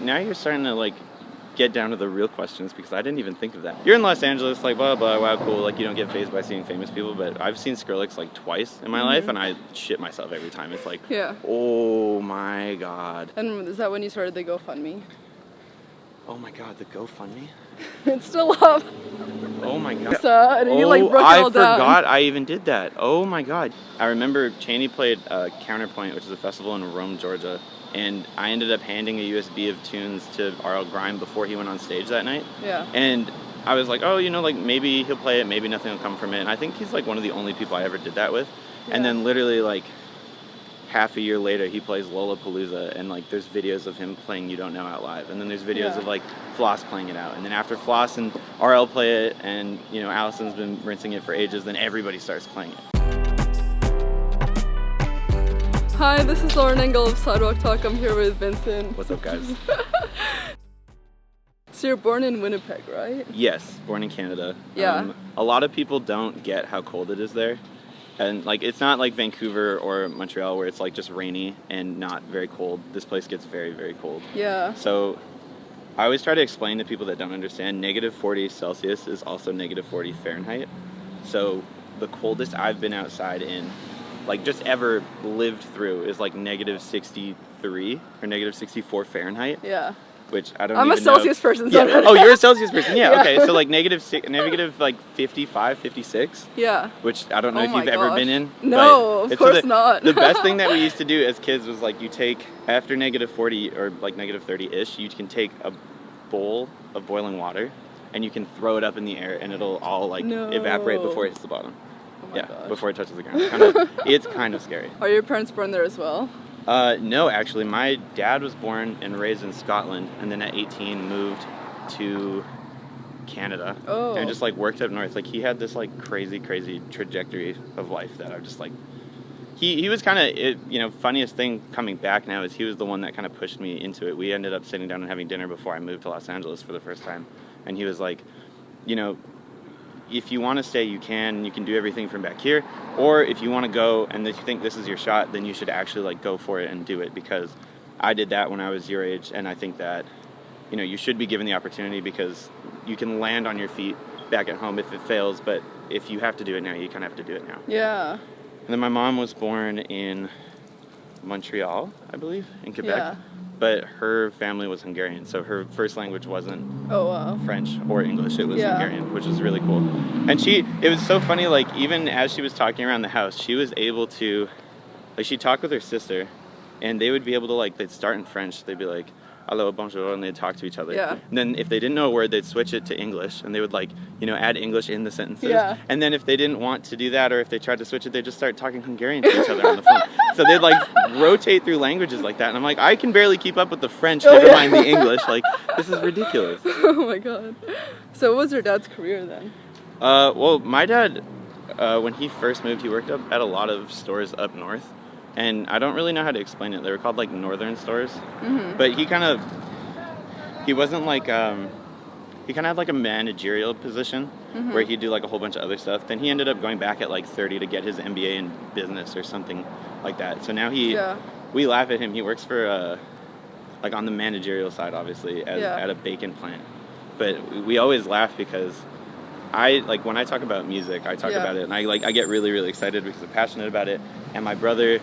now you're starting to like get down to the real questions, because I didn't even think of that. You're in Los Angeles, like blah blah, wow, cool, like you don't get fazed by seeing famous people, but I've seen Skrillex like twice in my life, and I shit myself every time. It's like, oh my god. And is that when you started the GoFundMe? Oh my god, the GoFundMe? It's still up. Oh my god. And you like broke it all down. I forgot I even did that. Oh my god. I remember Cheney played Counterpoint, which is a festival in Rome, Georgia, and I ended up handing a USB of tunes to R.L. Grime before he went on stage that night. Yeah. And I was like, oh, you know, like maybe he'll play it, maybe nothing will come from it. And I think he's like one of the only people I ever did that with. Yeah. And then literally like half a year later, he plays Lollapalooza, and like there's videos of him playing You Don't Know Out live, and then there's videos of like Floss playing it out, and then after Floss and RL play it, and you know Allison's been rinsing it for ages, then everybody starts playing it. Hi, this is Lauren Engel of Sidewalk Talk. I'm here with Vincent. What's up, guys? So you're born in Winnipeg, right? Yes, born in Canada. Yeah. A lot of people don't get how cold it is there. And like it's not like Vancouver or Montreal where it's like just rainy and not very cold. This place gets very, very cold. Yeah. So I always try to explain to people that don't understand, negative 40 Celsius is also negative 40 Fahrenheit. So the coldest I've been outside in, like just ever lived through, is like negative 63 or negative 64 Fahrenheit. Yeah. Which I don't I'm even a Celsius know. person. So yeah. Oh, you're a Celsius person. Yeah, yeah. Okay. So like negative like 55, 56. Yeah. Which I don't know if you've ever been in. No, of course not. The best thing that we used to do as kids was like you take, after negative 40 or like negative 30-ish, you can take a bowl of boiling water and you can throw it up in the air and it'll all like evaporate before it hits the bottom. Oh my gosh. Before it touches the ground. It's kind of scary. Are your parents born there as well? No, actually, my dad was born and raised in Scotland, and then at 18 moved to Canada. Oh. And just like worked up north. Like he had this like crazy trajectory of life that I've just like. He was kind of, you know, funniest thing coming back now is he was the one that kind of pushed me into it. We ended up sitting down and having dinner before I moved to Los Angeles for the first time, and he was like, you know, if you want to stay, you can do everything from back here, or if you want to go and you think this is your shot, then you should actually like go for it and do it, because I did that when I was your age, and I think that, you know, you should be given the opportunity, because you can land on your feet back at home if it fails, but if you have to do it now, you kind of have to do it now. Yeah. And then my mom was born in Montreal, I believe, in Quebec. Yeah. But her family was Hungarian, so her first language wasn't French or English, it was Hungarian, which was really cool. And it was so funny, like, even as she was talking around the house, she was able to, like, she'd talk with her sister, and they would be able to, like, they'd start in French, they'd be like, hello, bonjour, and they'd talk to each other. Yeah. And then if they didn't know a word, they'd switch it to English, and they would, like, you know, add English in the sentences. Yeah. And then if they didn't want to do that, or if they tried to switch it, they'd just start talking Hungarian to each other on the phone. So they'd, like, rotate through languages like that, and I'm like, I can barely keep up with the French, never mind the English. Like, this is ridiculous. Oh my god. So what was your dad's career then? Well, my dad, when he first moved, he worked up at a lot of stores up north, and I don't really know how to explain it. They were called, like, northern stores. Mm-hmm. But he wasn't like, he kind of had like a managerial position where he'd do like a whole bunch of other stuff. Then he ended up going back at like 30 to get his MBA in business or something like that. So now we laugh at him. He works for, like on the managerial side, obviously, at a bacon plant. But we always laugh because like when I talk about music, I talk about it, and I get really, really excited because I'm passionate about it. And my brother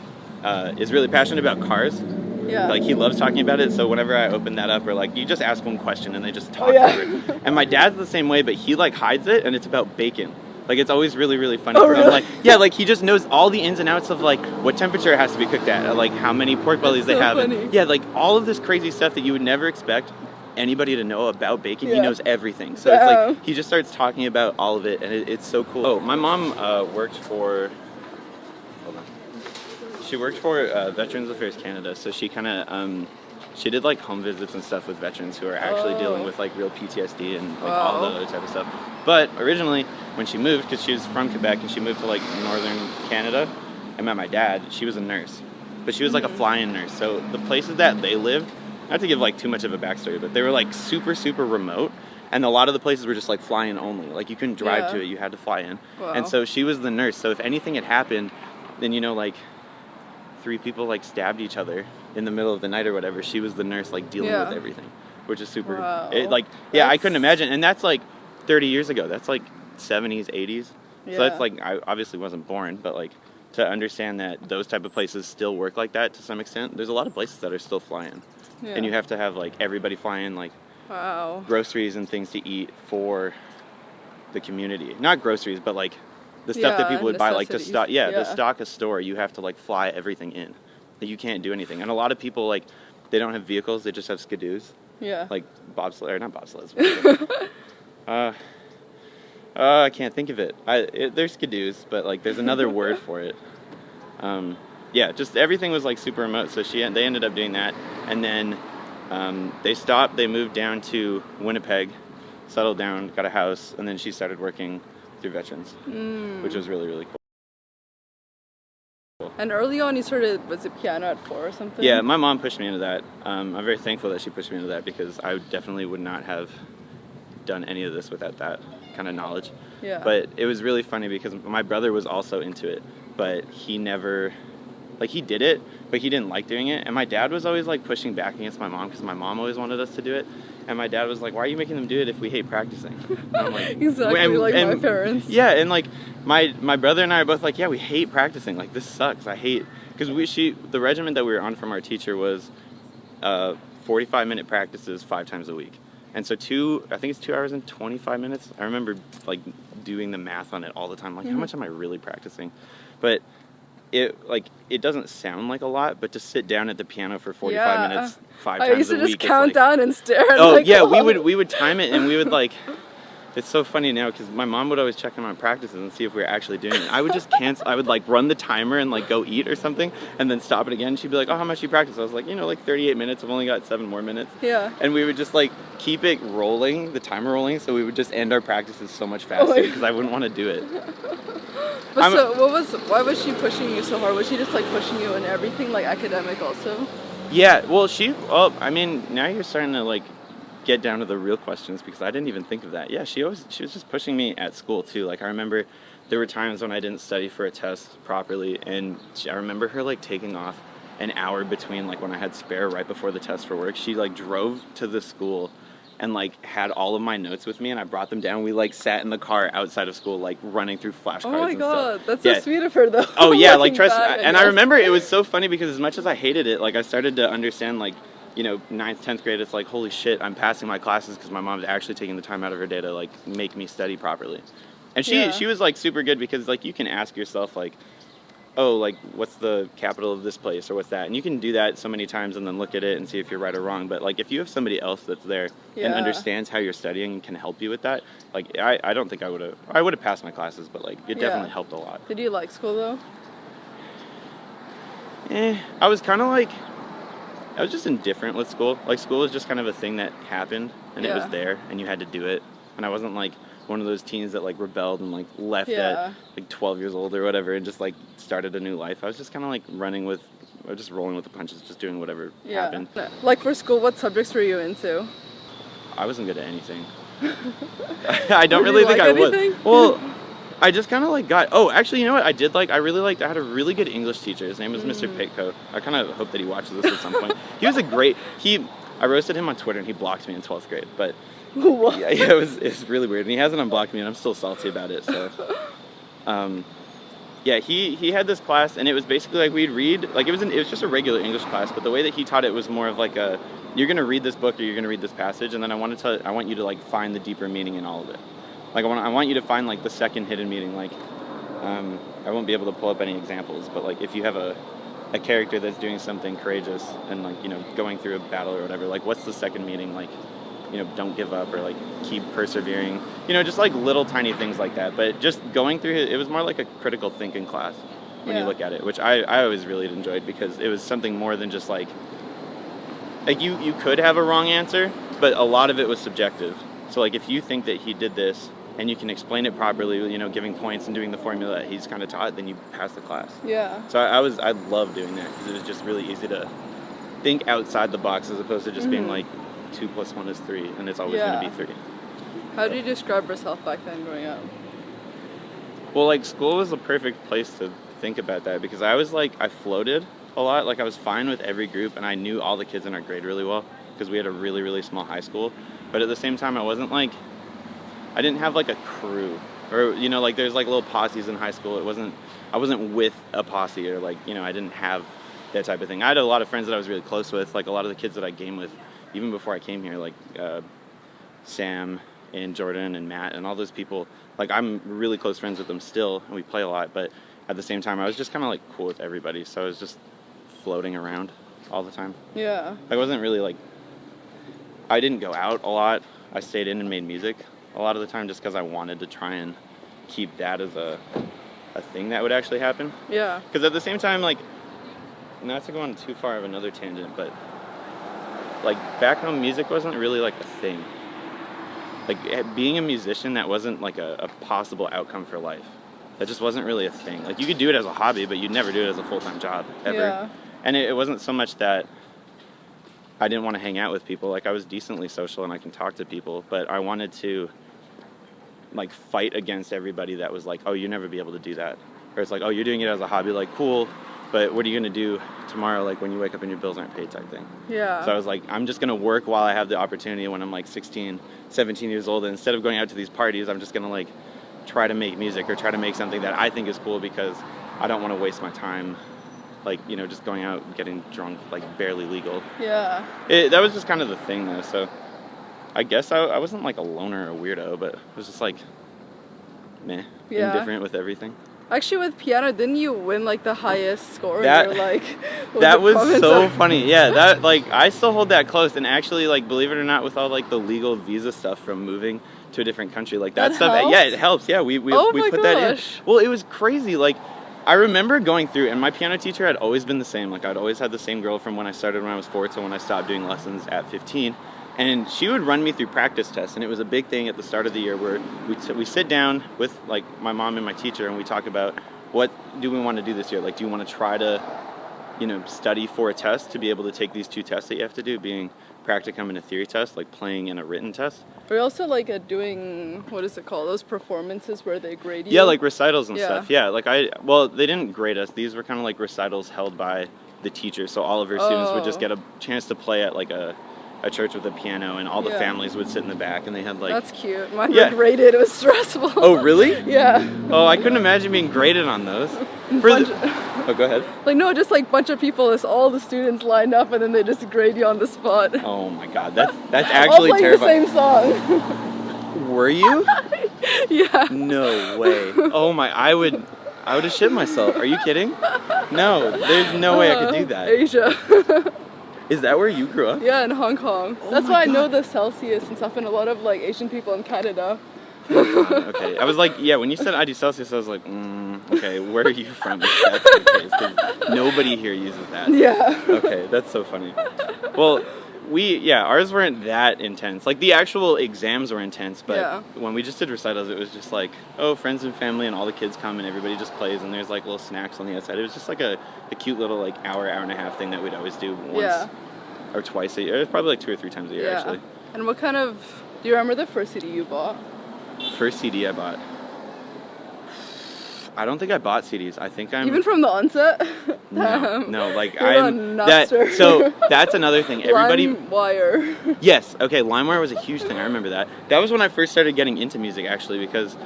is really passionate about cars. Yeah. Like, he loves talking about it, so whenever I open that up, or, like, you just ask one question and they just talk over it. And my dad's the same way, but he, like, hides it, and it's about bacon. Like, it's always really, really funny. Oh, really? I'm like, yeah, like, he just knows all the ins and outs of, like, what temperature it has to be cooked at, like, how many pork bellies they have. Funny. And, yeah, like, all of this crazy stuff that you would never expect anybody to know about bacon. He knows everything. So it's like, he just starts talking about all of it, and it's so cool. Oh, my mom worked for... She worked for Veterans Affairs Canada, so she kind of, she did like home visits and stuff with veterans who are actually dealing with like real PTSD and like all the other type of stuff. But originally, when she moved, because she was from Quebec and she moved to like northern Canada, I met my dad. She was a nurse, but she was like a fly-in nurse. So the places that they lived, not to give like too much of a backstory, but they were like super, super remote. And a lot of the places were just like fly-in only. Like you couldn't drive to it, you had to fly in. Wow. And so she was the nurse. So if anything had happened, then, you know, like 3 people like stabbed each other in the middle of the night or whatever, she was the nurse, like, dealing with everything, which is super, Wow. I couldn't imagine, and that's, like, 30 years ago, that's, like, 70s, 80s, so that's, like, I obviously wasn't born, but, like, to understand that those type of places still work like that to some extent, there's a lot of places that are still flying, and you have to have, like, everybody flying, like, groceries and things to eat for the community, not groceries, but, like, the stuff that people would buy, like, to stock, to stock a store, you have to, like, fly everything in. You can't do anything. And a lot of people, like, they don't have vehicles, they just have skidoos. Yeah. Like bobsled, or not bobsleds. I can't think of it. There's skidoos, but, like, there's another word for it. Just everything was, like, super remote, so they ended up doing that. And then they moved down to Winnipeg, settled down, got a house, and then she started working through veterans, which was really, really cool. And early on, you started, was it piano at 4 or something? Yeah, my mom pushed me into that. I'm very thankful that she pushed me into that, because I definitely would not have done any of this without that kind of knowledge. Yeah. But it was really funny because my brother was also into it, but he never, like, he did it, but he didn't like doing it. And my dad was always, like, pushing back against my mom, because my mom always wanted us to do it. And my dad was like, why are you making them do it if we hate practicing? And I'm like, exactly, my parents. Yeah, and, like, my brother and I are both like, yeah, we hate practicing. Like, this sucks. I hate, because the regiment that we were on from our teacher was 45-minute practices 5 times a week. And so I think it's 2 hours and 25 minutes. I remember, like, doing the math on it all the time. Like, how much am I really practicing? But it doesn't sound like a lot, but to sit down at the piano for 45 minutes 5 times a week. I used to just count down and stare. Oh, like, yeah, we would time it, and we would, like, it's so funny now, because my mom would always check in on practices and see if we were actually doing it. I would just cancel. I would, like, run the timer and, like, go eat or something, and then stop it again. She'd be like, oh, how much you practice? I was like, like 38 minutes. I've only got 7 more minutes. Yeah. And we would just, like, keep it rolling, the timer rolling, so we would just end our practices so much faster, because I wouldn't want to do it. But why was she pushing you so hard? Was she just, like, pushing you in everything, like academic also? Yeah, well, I mean, now you're starting to, like, get down to the real questions, because I didn't even think of that. Yeah, she was just pushing me at school too. Like, I remember there were times when I didn't study for a test properly, and I remember her, like, taking off an hour between, like, when I had spare right before the test for work. She, like, drove to the school and, like, had all of my notes with me, and I brought them down. We, like, sat in the car outside of school, like, running through flashcards and stuff. Oh my god, that's so sweet of her, though. Oh yeah, like, trust me. And I remember it was so funny, because as much as I hated it, like, I started to understand, like, 9th, 10th grade, it's like, holy shit, I'm passing my classes because my mom's actually taking the time out of her day to, like, make me study properly. And she was, like, super good, because, like, you can ask yourself, like, oh, like, what's the capital of this place, or what's that? And you can do that so many times and then look at it and see if you're right or wrong. But, like, if you have somebody else that's there and understands how you're studying and can help you with that, like, I don't think I would have passed my classes, but, like, it definitely helped a lot. Did you like school, though? I was kind of, like, I was just indifferent with school. Like, school was just kind of a thing that happened, and it was there, and you had to do it. And I wasn't, like, one of those teens that, like, rebelled and, like, left at, like, 12 years old or whatever and just, like, started a new life. I was just kind of, like, rolling with the punches, just doing whatever happened. Like, for school, what subjects were you into? I wasn't good at anything. I don't really think I was. Well, I just kind of, like, actually, you know what I did like? I had a really good English teacher. His name was Mr. Pitcoat. I kind of hope that he watches this at some point. He was I roasted him on Twitter, and he blocked me in 12th grade, but yeah, it's really weird, and he hasn't unblocked me, and I'm still salty about it, so, yeah, he had this class, and it was basically, like, we'd read, like, it was just a regular English class, but the way that he taught it was more of, like, you're going to read this book, or you're going to read this passage, and then I want you to, like, find the deeper meaning in all of it. Like, I want you to find, like, the second hidden meaning. Like, I won't be able to pull up any examples, but, like, if you have a character that's doing something courageous and, like, going through a battle or whatever, like, what's the second meaning? Like, don't give up, or, like, keep persevering. Just, like, little tiny things like that. But just going through it was more like a critical thinking class when you look at it, which I always really enjoyed, because it was something more than just, like you could have a wrong answer, but a lot of it was subjective. So, like, if you think that he did this, and you can explain it properly, giving points and doing the formula that he's kind of taught, then you pass the class. Yeah. So I loved doing that, because it was just really easy to think outside the box, as opposed to just being like 2 + 1 is 3, and it's always going to be 3. How do you describe yourself back then growing up? Well, like, school was the perfect place to think about that, because I was, like, I floated, a lot. Like, I was fine with every group, and I knew all the kids in our grade really well because we had a really, really small high school. But at the same time, I didn't have, like, a crew. Or, you know, like, there's, like, little posses in high school. I wasn't with a posse, or, like, you know, I didn't have that type of thing. I had a lot of friends that I was really close with, like, a lot of the kids that I game with, even before I came here, like, Sam and Jordan and Matt and all those people. Like, I'm really close friends with them still, and we play a lot, but at the same time, I was just kind of, like, cool with everybody, so I was just floating around all the time. Yeah. I wasn't really, like, I didn't go out a lot. I stayed in and made music a lot of the time just because I wanted to try and keep that as a thing that would actually happen. Yeah. Because at the same time, like, not to go on too far of another tangent, but, like, back home, music wasn't really, like, a thing. Like, being a musician, that wasn't, like, a possible outcome for life. That just wasn't really a thing. Like, you could do it as a hobby, but you'd never do it as a full-time job, ever. Yeah. And it wasn't so much that I didn't want to hang out with people. Like, I was decently social and I can talk to people, but I wanted to, like, fight against everybody that was like, oh, you'll never be able to do that. Or it's like, oh, you're doing it as a hobby, like, cool, but what are you going to do tomorrow, like, when you wake up and your bills aren't paid type thing? Yeah. So I was like, I'm just going to work while I have the opportunity when I'm, like, 16, 17 years old, and instead of going out to these parties, I'm just going to, like, try to make music or try to make something that I think is cool because I don't want to waste my time, like, you know, just going out and getting drunk, like, barely legal. Yeah. That was just kind of the thing, though, so I guess I wasn't, like, a loner or a weirdo, but it was just, like, meh, indifferent with everything. Actually, with piano, didn't you win, like, the highest score? That, like, that was so funny. Yeah, that, like, I still hold that close, and actually, like, believe it or not, with all, like, the legal visa stuff from moving to a different country, like, that stuff, helps? yeah, it helps. Yeah, we put that in. Well, it was crazy. Like, I remember going through, and my piano teacher had always been the same. Like, I'd always had the same girl from when I started when I was 4 to when I stopped doing lessons at 15. And she would run me through practice tests, and it was a big thing at the start of the year where we sit down with, like, my mom and my teacher, and we talk about what do we want to do this year. Like, do you want to try to, you know, study for a test to be able to take these 2 tests that you have to do, being practicum and a theory test, like playing and a written test. We're also, like, doing, what is it called, those performances where they grade you? Yeah, like recitals and stuff. Yeah, like well, they didn't grade us. These were kind of like recitals held by the teacher, so all of her students would just get a chance to play at, like, a church with a piano, and all the families would sit in the back, and they had, like... That's cute. Mine were graded. It was stressful. Oh, really? Yeah. Oh, I couldn't imagine being graded on those. Oh, go ahead. Like, no, just, like, bunch of people, it's all the students lined up, and then they just grade you on the spot. Oh, my God. That's actually terrifying. All playing the same song. Were you? Yeah. No way. Oh, my... I would have shit myself. Are you kidding? No, there's no way I could do that. Asia. Is that where you grew up? Yeah, in Hong Kong. Oh, that's why I know the Celsius and stuff, and a lot of, like, Asian people in Canada. Okay, I was like, yeah, when you said ID Celsius, I was like, okay, where are you from? If that's the case, 'cause nobody here uses that. Yeah. Okay, that's so funny. Well, ours weren't that intense. Like, the actual exams were intense, but when we just did recitals, it was just like, oh, friends and family, and all the kids come, and everybody just plays, and there's, like, little snacks on the outside. It was just like a cute little, like, hour and a half thing that we'd always do once or twice a year. It was probably like 2 or 3 times a year, actually. And what kind of, do you remember the first CD you bought? First CD I bought. I don't think I bought CDs. I think I'm... Even from the onset? No, like, so that's another thing. Everybody... LimeWire. Yes, okay, LimeWire was a huge thing. I remember that. That was when I first started getting into music, actually, because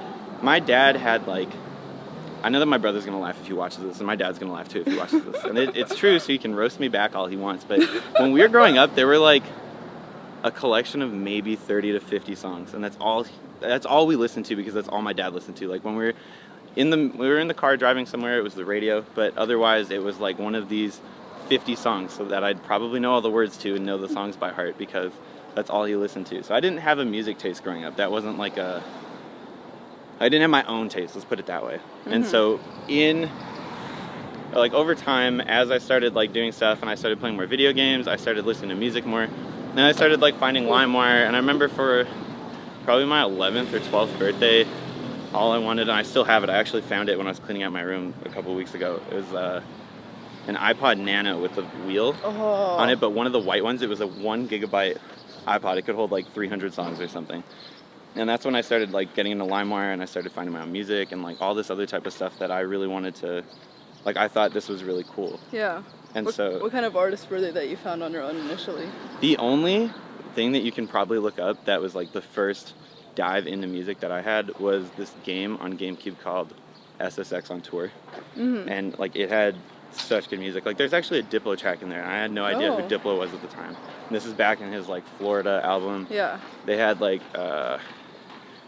my dad had, like... I know that my brother's going to laugh if he watches this, and my dad's going to laugh, too, if he watches this. And it's true, so he can roast me back all he wants. But when we were growing up, there were, like, a collection of maybe 30 to 50 songs, and that's all we listened to, because that's all my dad listened to. Like, when we were in the car driving somewhere, it was the radio, but otherwise it was like one of these 50 songs, so that I'd probably know all the words to and know the songs by heart, because that's all he listened to. So I didn't have a music taste growing up. That wasn't like I didn't have my own taste, let's put it that way. Mm-hmm. And so over time, as I started, like, doing stuff and I started playing more video games, I started listening to music more. And then I started, like, finding LimeWire, and I remember for probably my 11th or 12th birthday, all I wanted, and I still have it, I actually found it when I was cleaning out my room a couple weeks ago, it was an iPod Nano with the wheel on it, but one of the white ones, it was a 1 gigabyte iPod. It could hold, like, 300 songs or something. And that's when I started, like, getting into LimeWire, and I started finding my own music and, like, all this other type of stuff that I really wanted to like I thought this was really cool. Yeah. And what kind of artists were they that you found on your own initially? The only thing that you can probably look up that was like the first dive into music that I had was this game on GameCube called SSX on Tour. And like it had such good music. Like there's actually a Diplo track in there, and I had no idea who Diplo was at the time. And this is back in his like Florida album. Yeah. They had like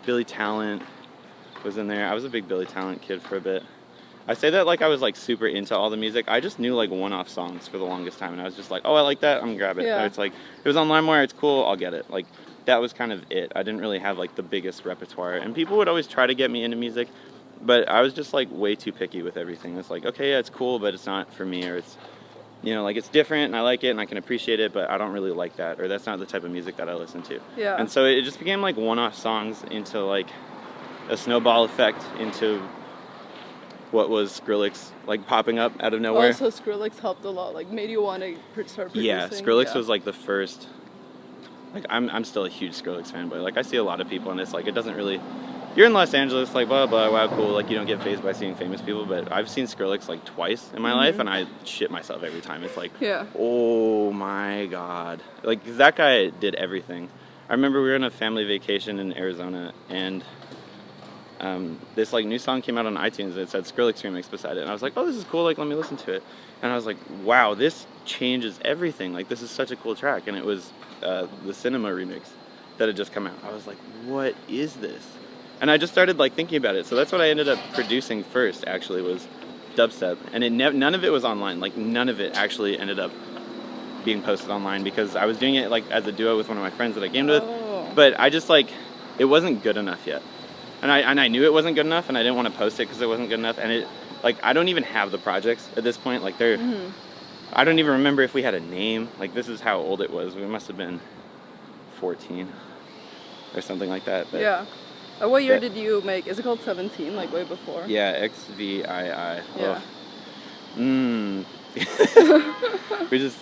Billy Talent was in there. I was a big Billy Talent kid for a bit. I say that like I was like super into all the music. I just knew like one-off songs for the longest time, and I was just like, oh, I like that, I'm gonna grab it. Yeah. It's like, it was on LimeWire, it's cool, I'll get it. Like that was kind of it. I didn't really have like the biggest repertoire, and people would always try to get me into music, but I was just like way too picky with everything. It's like, okay, yeah, it's cool, but it's not for me, or it's, you know, like it's different and I like it and I can appreciate it, but I don't really like that, or that's not the type of music that I listen to. Yeah. And so it just became like one-off songs into like a snowball effect into what was Skrillex, like popping up out of nowhere. Also, Skrillex helped a lot, like made you want to start producing. Yeah, Skrillex was like the first, like I'm still a huge Skrillex fanboy. Like I see a lot of people and it's like, it doesn't really, you're in Los Angeles, like blah, blah, wow, cool, like you don't get fazed by seeing famous people, but I've seen Skrillex like twice in my life and I shit myself every time. It's like, oh my God. Like that guy did everything. I remember we were on a family vacation in Arizona and this like new song came out on iTunes that said Skrillex remix beside it, and I was like, oh, this is cool, like let me listen to it. And I was like, wow, this changes everything, like this is such a cool track. And it was the Cinema remix that had just come out. I was like, what is this? And I just started like thinking about it. So that's what I ended up producing first, actually, was dubstep. And it none of it was online, like none of it actually ended up being posted online, because I was doing it like as a duo with one of my friends that I gamed with, but I just like, it wasn't good enough yet. And I knew it wasn't good enough, and I didn't want to post it because it wasn't good enough. And it, like, I don't even have the projects at this point. Like, they're, I don't even remember if we had a name. Like, this is how old it was. We must have been 14 or something like that. But yeah. What year did you make? Is it called 17, like way before? Yeah, XVII. Yeah. We just,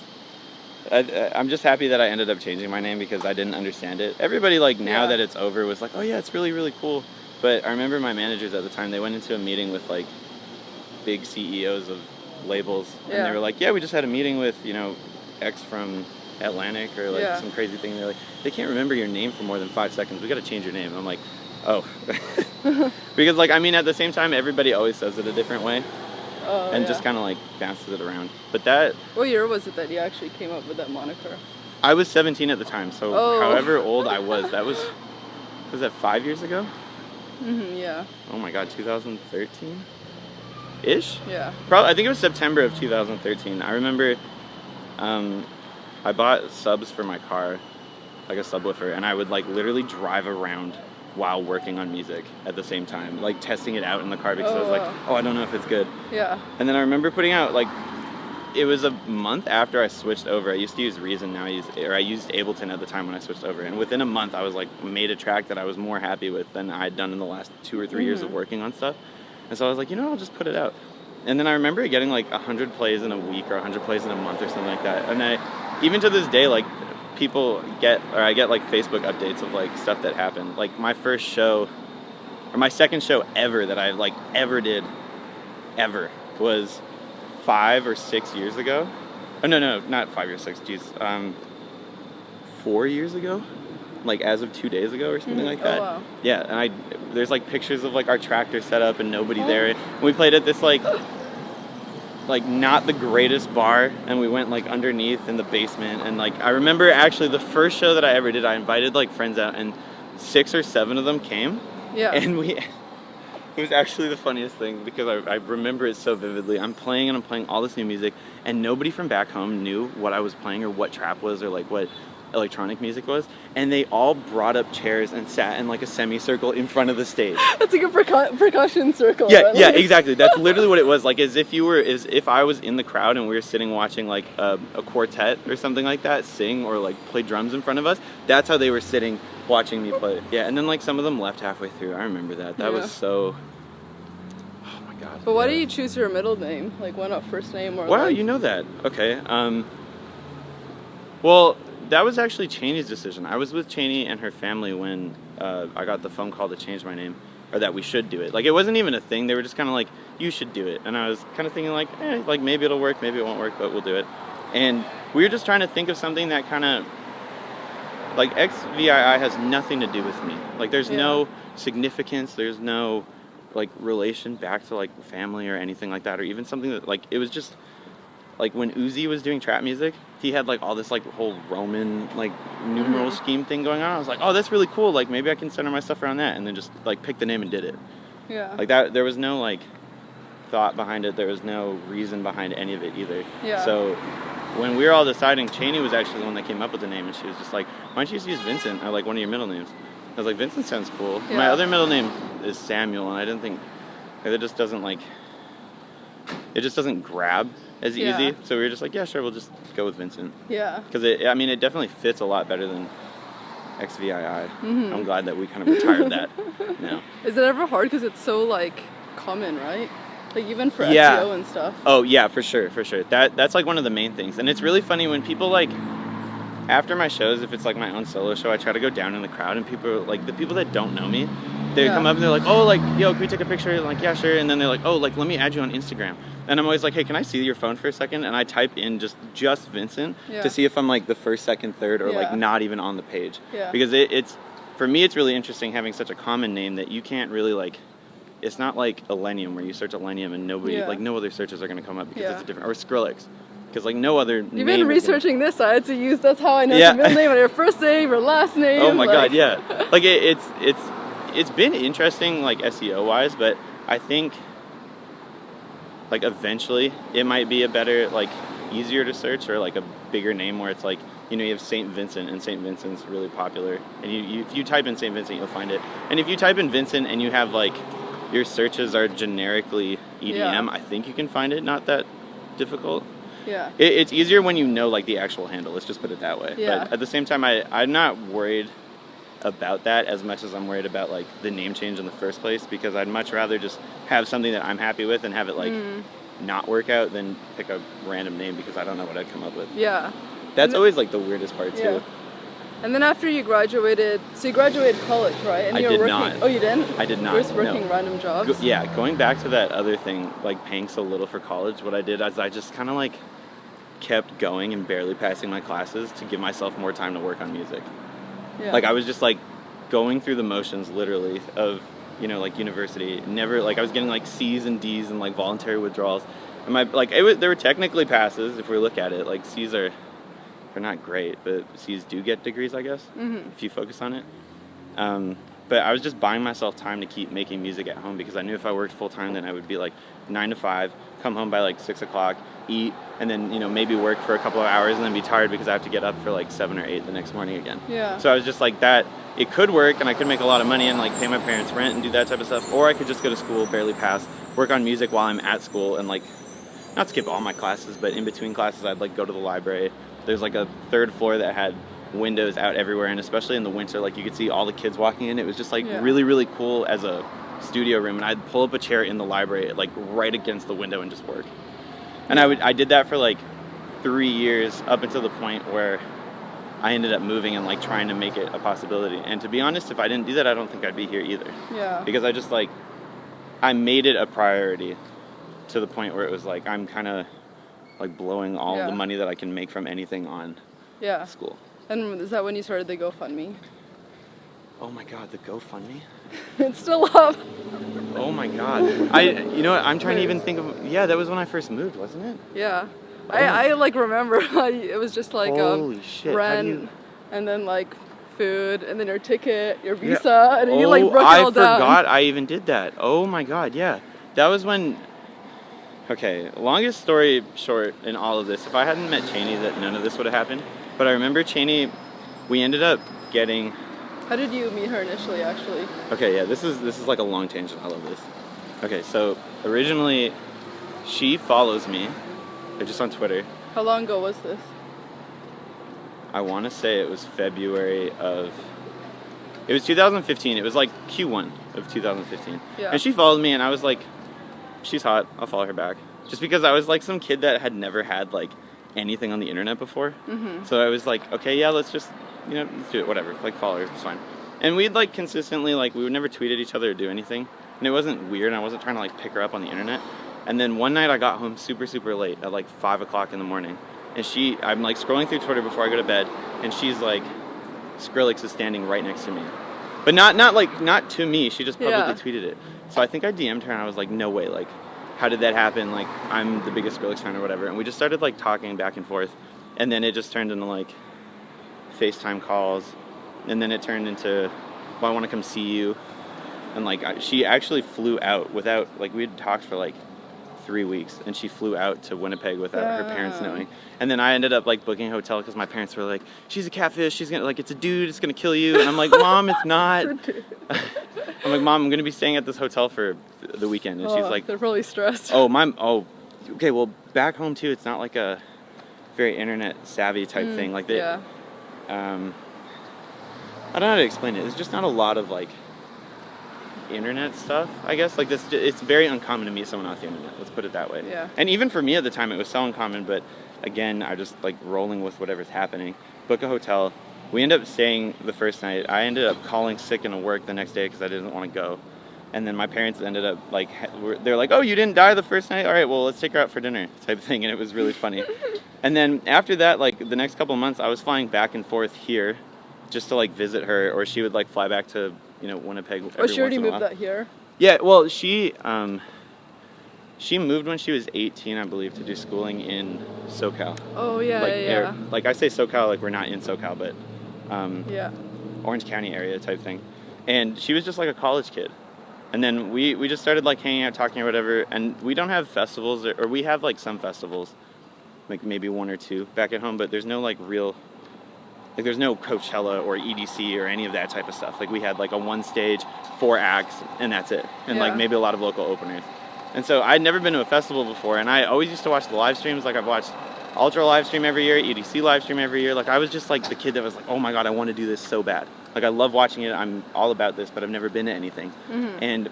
I'm just happy that I ended up changing my name because I didn't understand it. Everybody, like, now that it's over was like, oh yeah, it's really, really cool. But I remember my managers at the time, they went into a meeting with like big CEOs of labels, and they were like, yeah, we just had a meeting with, you know, X from Atlantic, or like some crazy thing. They're like, they can't remember your name for more than 5 seconds. We got to change your name. I'm like, oh. Because like, I mean, at the same time, everybody always says it a different way. And just kind of like bounces it around. But that... What year was it that you actually came up with that moniker? I was 17 at the time, so however old I was that 5 years ago? Yeah. Oh my God, 2013-ish? Yeah. Probably, I think it was September of 2013. I remember I bought subs for my car, like a subwoofer, and I would like literally drive around while working on music at the same time, like testing it out in the car, because I was like, oh, I don't know if it's good. Yeah. And then I remember putting out, like, it was a month after I switched over. I used to use Reason, I used Ableton at the time when I switched over. And within a month, I was like, made a track that I was more happy with than I had done in the last 2 or 3 years of working on stuff. And so I was like, you know, I'll just put it out. And then I remember it getting like 100 plays in a week or 100 plays in a month or something like that. And even to this day, like, I get like Facebook updates of like stuff that happened. Like my first show, or my second show ever that I like ever did, was 5 or 6 years ago. Oh no, not 5 or 6. Geez, 4 years ago. Like as of 2 days ago or something like that. Oh, wow. Yeah, and there's like pictures of like our tractor set up and nobody there. And we played at this like not the greatest bar, and we went like underneath in the basement. And like I remember actually the first show that I ever did, I invited like friends out, and 6 or 7 of them came. Yeah. And it was actually the funniest thing, because I remember it so vividly. I'm playing all this new music, and nobody from back home knew what I was playing or what trap was or like what electronic music was, and they all brought up chairs and sat in like a semicircle in front of the stage. That's like a percussion circle. Yeah, right? Yeah, exactly. That's literally what it was. Like as if I was in the crowd and we were sitting watching like a quartet or something like that sing or like play drums in front of us. That's how they were sitting watching me play. Yeah, and then like some of them left halfway through. I remember that. That was so... Oh my God. But why do you choose your middle name? Like, why not first name? Or wow, you know that. Okay. Well, that was actually Cheney's decision. I was with Cheney and her family when I got the phone call to change my name. or that we should do it. Like, it wasn't even a thing. They were just kind of like, you should do it. And I was kind of thinking like, like maybe it'll work, maybe it won't work, but we'll do it. And we were just trying to think of something that kind of, like, XVII has nothing to do with me. Like, there's no significance, there's no, like, relation back to, like, family or anything like that, or even something that, like, it was just, like, when Uzi was doing trap music, he had, like, all this, like, whole Roman, like, numeral scheme thing going on. I was like, oh, that's really cool. Like, maybe I can center my stuff around that. And then just, like, picked the name and did it. Yeah. Like, that, there was no, like, thought behind it. There was no reason behind any of it either. Yeah. So when we were all deciding, Cheney was actually the one that came up with the name. And she was just like, why don't you just use Vincent or, like, one of your middle names? I was like, Vincent sounds cool. Yeah. My other middle name is Samuel. And I didn't think, like, it just doesn't, like, it just doesn't grab as easy. So we were just like, yeah, sure, we'll just go with Vincent. Yeah. Because it definitely fits a lot better than XVII. I'm glad that we kind of retired that now. Is it ever hard because it's so, like, common, right? Like, even for SEO and stuff. Oh, yeah, for sure. That's, like, one of the main things. And it's really funny when people, like, after my shows, if it's, like, my own solo show, I try to go down in the crowd, and people, like, the people that don't know me, they come up and they're like, oh, like, yo, can we take a picture? And I'm like, yeah, sure. And then they're like, oh, like, let me add you on Instagram. And I'm always like, hey, can I see your phone for a second? And I type in just Vincent to see if I'm, like, the first, second, third, or, like, not even on the page. Yeah. Because it's, for me, it's really interesting having such a common name that you can't really, like, it's not like Elenium where you search Elenium and nobody, like, no other searches are going to come up because it's a different, or Skrillex. Because, like, no other name. You've been researching this, I had to use, that's how I know your middle name and your first name or last name. Oh my God, yeah. Like, it's been interesting, like, SEO-wise, but I think, like, eventually it might be a better, like, easier to search, or, like, a bigger name where it's like, you know, you have St. Vincent, and St. Vincent's really popular. And if you type in St. Vincent, you'll find it. And if you type in Vincent and you have, like, your searches are generically EDM, I think you can find it not that difficult. Yeah. It's easier when you know, like, the actual handle, let's just put it that way. Yeah. But at the same time, I'm not worried about that as much as I'm worried about, like, the name change in the first place, because I'd much rather just have something that I'm happy with and have it, like, not work out than pick a random name because I don't know what I'd come up with. Yeah. That's always, like, the weirdest part, too. And then after you graduated, so you graduated college, right? And I you were did working, not. Oh, you didn't? I did not. You were just working random jobs? Going back to that other thing, like, paying so little for college, what I did is I just kind of, like, kept going and barely passing my classes to give myself more time to work on music. Yeah. Like, I was just, like, going through the motions, literally, of, you know, like, university. Never, like, I was getting, like, C's and D's and, like, voluntary withdrawals. And there were technically passes, if we look at it. Like, C's they're not great, but C's do get degrees, I guess, if you focus on it. But I was just buying myself time to keep making music at home, because I knew if I worked full-time, then I would be, like, 9 to 5, come home by, like, 6 o'clock, eat, and then, you know, maybe work for a couple of hours and then be tired because I have to get up for, like, 7 or 8 the next morning again. Yeah. So I was just like, that, it could work, and I could make a lot of money and, like, pay my parents rent and do that type of stuff, or I could just go to school, barely pass, work on music while I'm at school, and, like, not skip all my classes, but in between classes, I'd, like, go to the library. There's, like, a 3rd floor that had windows out everywhere, and especially in the winter, like, you could see all the kids walking in. It was just, like, really, really cool as a studio room, and I'd pull up a chair in the library, like, right against the window and just work. And I did that for, like, 3 years, up until the point where I ended up moving and, like, trying to make it a possibility. And to be honest, if I didn't do that, I don't think I'd be here either. Yeah. Because I just, like, I made it a priority to the point where it was like, I'm kind of, like, blowing all the money that I can make from anything on school. And is that when you started the GoFundMe? Oh my God, the GoFundMe? It's still up. Oh my God. You know what, I'm trying to even think of, that was when I first moved, wasn't it? Yeah. Oh. I like, remember, it was just, like, holy shit. rent, and then, like, food, and then your ticket, your visa, and then you, like, broke it all down. I forgot I even did that. Oh my God, yeah. That was when, okay, longest story short in all of this, if I hadn't met Cheney, that none of this would have happened. But I remember Cheney, we ended up getting... How did you meet her initially, actually? Okay, yeah, this is like a long tangent. I love this. Okay, so originally, she follows me, just on Twitter. How long ago was this? I want to say it was February of... It was 2015. It was like Q1 of 2015. Yeah. And she followed me, and I was like, she's hot. I'll follow her back. Just because I was like some kid that had never had, like, anything on the internet before. So I was like, okay, yeah, let's just, you know, let's do it, whatever, like, follow her, it's fine. And we'd like consistently, like, we would never tweet at each other or do anything. And it wasn't weird, and I wasn't trying to like pick her up on the internet. And then one night I got home super, super late at like 5 o'clock in the morning. And I'm like scrolling through Twitter before I go to bed, and she's like, Skrillex is standing right next to me. But not to me, she just publicly tweeted it. So I think I DM'd her, and I was like, no way, like, how did that happen? Like, I'm the biggest Skrillex fan or whatever. And we just started like talking back and forth. And then it just turned into like FaceTime calls. And then it turned into, well, I want to come see you. And like, she actually flew out without, like, we'd talked for like 3 weeks, and she flew out to Winnipeg without her parents knowing. And then I ended up like booking a hotel because my parents were like, she's a catfish, she's gonna, like, it's a dude, it's gonna kill you. And I'm like, Mom, it's not. I'm like, Mom, I'm gonna be staying at this hotel for the weekend. And she's like, they're probably stressed. Okay, well, back home too, it's not like a very internet savvy type thing. Like they, I don't know how to explain it. It's just not a lot of like internet stuff, I guess. Like this, it's very uncommon to meet someone off the internet. Let's put it that way. Yeah. And even for me at the time, it was so uncommon. But again, I just like rolling with whatever's happening. Book a hotel. We ended up staying the first night. I ended up calling sick into work the next day because I didn't want to go. And then my parents ended up like, they're like, oh, you didn't die the first night? All right, well, let's take her out for dinner type thing. And it was really funny. And then after that, like the next couple of months, I was flying back and forth here just to like visit her, or she would like fly back to, you know, Winnipeg. Oh, she already moved that here? Yeah, well, she moved when she was 18, I believe, to do schooling in SoCal. Oh, yeah, like I say SoCal, like we're not in SoCal, but yeah, Orange County area type thing. And she was just like a college kid. And then we just started like hanging out, talking or whatever. And we don't have festivals, or we have like some festivals, like maybe one or two back at home, but there's no like real, like there's no Coachella or EDC or any of that type of stuff. Like we had like a one stage, 4 acts, and that's it. And like maybe a lot of local openers. And so I'd never been to a festival before, and I always used to watch the live streams. Like I've watched Ultra live stream every year, EDC live stream every year. Like I was just like the kid that was like, oh my God, I want to do this so bad. Like I love watching it. I'm all about this, but I've never been to anything. And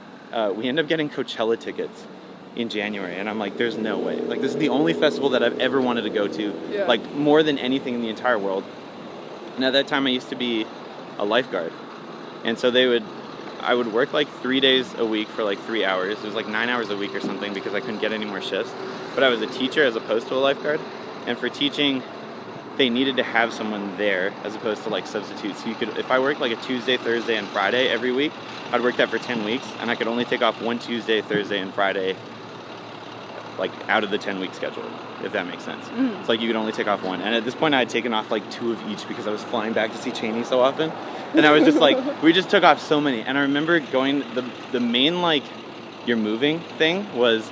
we ended up getting Coachella tickets in January, and I'm like, there's no way. Like this is the only festival that I've ever wanted to go to, like more than anything in the entire world. And at that time I used to be a lifeguard. And so I would work like 3 days a week for like 3 hours. It was like 9 hours a week or something because I couldn't get any more shifts. But I was a teacher as opposed to a lifeguard. And for teaching, they needed to have someone there as opposed to like substitutes. So you could, if I worked like a Tuesday, Thursday, and Friday every week, I'd work that for 10 weeks, and I could only take off one Tuesday, Thursday, and Friday, like out of the 10-week schedule, if that makes sense. It's like you could only take off one. And at this point I had taken off like 2 of each because I was flying back to see Cheney so often. And I was just like, we just took off so many. And I remember going, the main like you're moving thing was,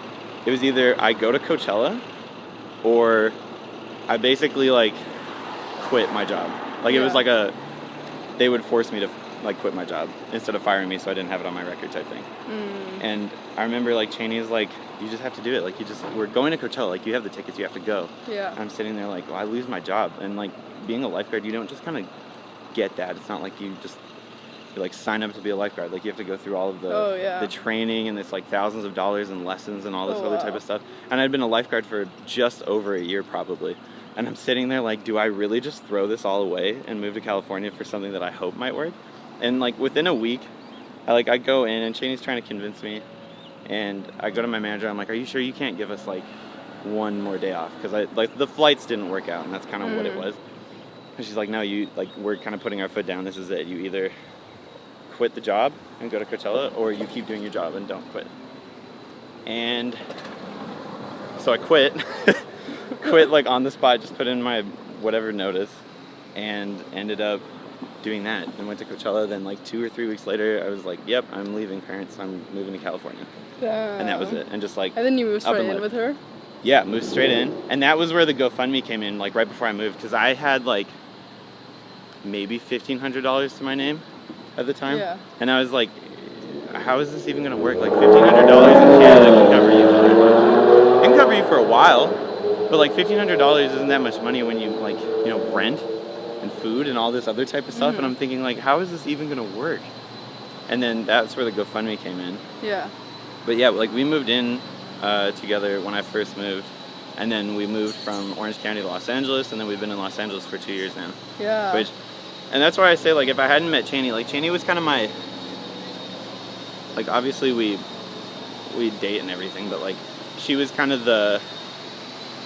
it was either I go to Coachella or I basically like quit my job. Like it was like they would force me to like quit my job instead of firing me so I didn't have it on my record type thing. And I remember like Cheney's like, you just have to do it. Like we're going to Coachella. Like you have the tickets, you have to go. Yeah. And I'm sitting there like, well, I lose my job. And like being a lifeguard, you don't just kind of get that. It's not like you like sign up to be a lifeguard. Like you have to go through all of the training, and it's like thousands of dollars in lessons and all this other type of stuff. And I'd been a lifeguard for just over a year probably. And I'm sitting there like, do I really just throw this all away and move to California for something that I hope might work? And like within a week, I go in, and Cheney's trying to convince me, and I go to my manager. I'm like, are you sure you can't give us like one more day off? Because like the flights didn't work out, and that's kind of what it was. And she's like, no, we're kind of putting our foot down. This is it. You either quit the job and go to Coachella, or you keep doing your job and don't quit. And so I quit. Quit like on the spot, just put in my whatever notice, and ended up doing that, and went to Coachella. Then like 2 or 3 weeks later, I was like, yep, I'm leaving parents, I'm moving to California. And that was it. And just like, and then you moved straight in with her? Yeah, moved straight in. And that was where the GoFundMe came in, like right before I moved, because I had like maybe $1,500 to my name at the time. Yeah. And I was like, how is this even going to work? Like $1,500 in Canada can cover you for, it can cover you for a while, but like $1,500 isn't that much money when you like, you know, rent and food and all this other type of stuff. And I'm thinking like, how is this even going to work? And then that's where the GoFundMe came in. Yeah. But yeah, like we moved in together when I first moved, and then we moved from Orange County to Los Angeles, and then we've been in Los Angeles for 2 years now. Yeah. Which And that's why I say, like, if I hadn't met Cheney, like, Cheney was kind of my, like, obviously we date and everything, but, like, she was kind of the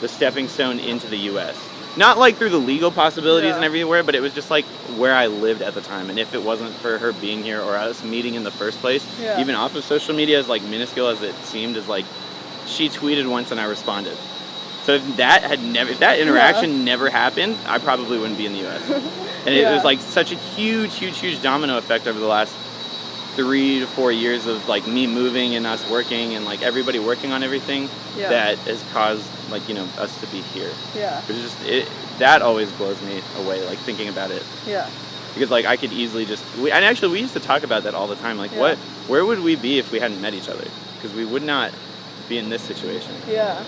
stepping stone into the U.S. Not, like, through the legal possibilities and everywhere, but it was just, like, where I lived at the time. And if it wasn't for her being here or us meeting in the first place, even off of social media, as, like, minuscule as it seemed, as, like, she tweeted once and I responded. So if that interaction never happened, I probably wouldn't be in the U.S. And it was like such a huge domino effect over the last 3 to 4 years of like me moving and us working and like everybody working on everything that has caused like, you know, us to be here. Yeah. Which is just, that always blows me away, like thinking about it. Yeah. Because like I could easily we used to talk about that all the time. Like where would we be if we hadn't met each other? Because we would not be in this situation. Yeah.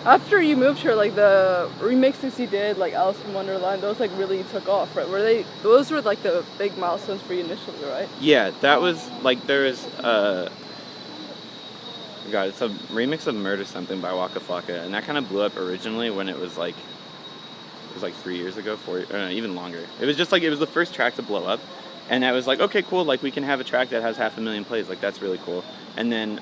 After you moved here, like the remixes you did, like Alice in Wonderland, those like really took off, right? Those were like the big milestones for you initially, right? Yeah, that was like it's a remix of Murder Something by Waka Flocka, and that kind of blew up originally when it was like 3 years ago, even longer. It was just like, it was the first track to blow up, and I was like, okay, cool, like we can have a track that has 500,000 plays, like that's really cool. And then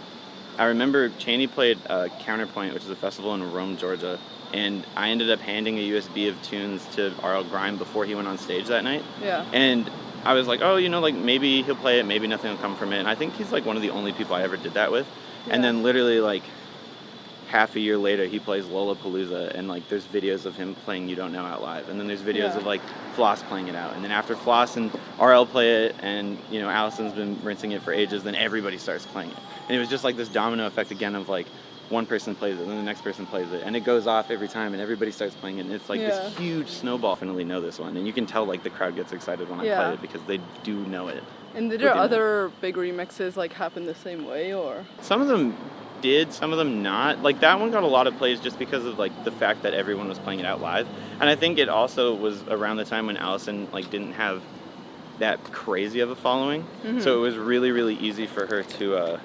I remember Cheney played Counterpoint, which is a festival in Rome, Georgia, and I ended up handing a USB of tunes to R.L. Grime before he went on stage that night. Yeah. And I was like, oh, you know, like maybe he'll play it, maybe nothing will come from it. And I think he's like one of the only people I ever did that with. Yeah. And then literally like half a year later, he plays Lollapalooza, and like there's videos of him playing You Don't Know Out live, and then there's videos of like Floss playing it out, and then after Floss and RL play it, and you know Allison's been rinsing it for ages, then everybody starts playing it, and it was just like this domino effect again of like one person plays it, and then the next person plays it, and it goes off every time, and everybody starts playing it, and it's like this huge snowball. I definitely know this one, and you can tell like the crowd gets excited when I play it because they do know it. And did there other big remixes like happen the same way, or? Some of them did, some of them not. Like that one got a lot of plays just because of like the fact that everyone was playing it out live, and I think it also was around the time when Allison like didn't have that crazy of a following, so it was really easy for her to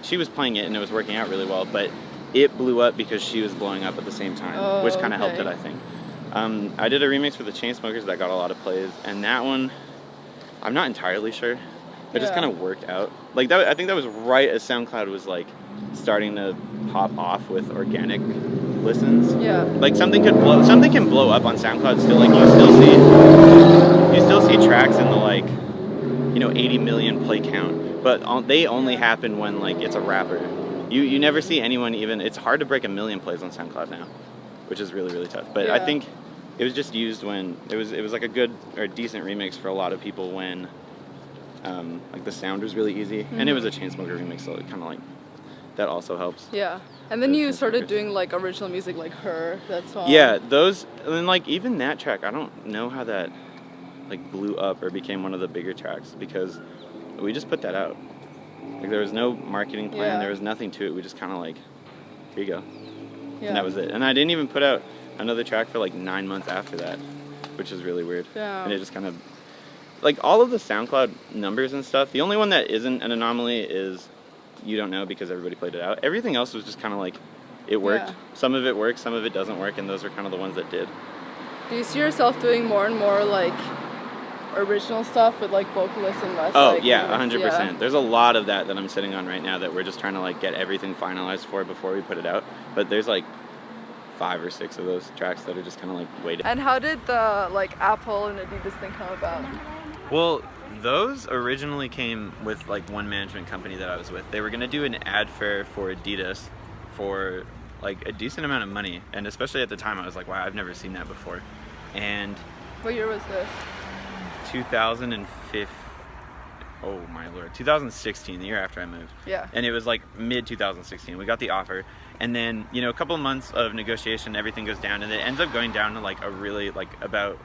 she was playing it and it was working out really well, but it blew up because she was blowing up at the same time, which kind of helped it, I think. I did a remix for the Chainsmokers that got a lot of plays, and that one I'm not entirely sure. It just kind of worked out. Like that, I think that was right as SoundCloud was like starting to pop off with organic listens. Yeah. Like something can blow up on SoundCloud still. Like you still see tracks in the like, you know, 80 million play count, but they only happen when like it's a rapper. You never see anyone even. It's hard to break 1 million plays on SoundCloud now, which is really tough. But I think it was just used when it was like a good or decent remix for a lot of people when. Like the sound was really easy, and it was a Chainsmoker remix, so it kind of like that also helps. Yeah, and then you started doing like original music, like Her, that song. Yeah, those, and then like even that track, I don't know how that like blew up or became one of the bigger tracks because we just put that out. Like there was no marketing plan, there was nothing to it. We just kind of like, here you go, and that was it. And I didn't even put out another track for like 9 months after that, which is really weird. Yeah, and it just kind of. Like, all of the SoundCloud numbers and stuff, the only one that isn't an anomaly is You Don't Know because everybody played it out. Everything else was just kind of like, it worked. Yeah. Some of it works, some of it doesn't work, and those are kind of the ones that did. Do you see yourself doing more and more, like, original stuff with, like, vocalists and less? Oh, like, yeah, 100%. Yeah. There's a lot of that I'm sitting on right now that we're just trying to, like, get everything finalized for before we put it out. But there's, like, 5 or 6 of those tracks that are just kind of, like, waiting. And how did the, like, Apple and Adidas thing come about? Well, those originally came with like one management company that I was with. They were going to do an ad fair for Adidas for like a decent amount of money, and especially at the time I was like, wow, I've never seen that before. And what year was this? 2015. Oh my lord, 2016, the year after I moved. Yeah. And it was like mid 2016. We got the offer, and then you know a couple of months of negotiation, everything goes down, and it ends up going down to like a really like about.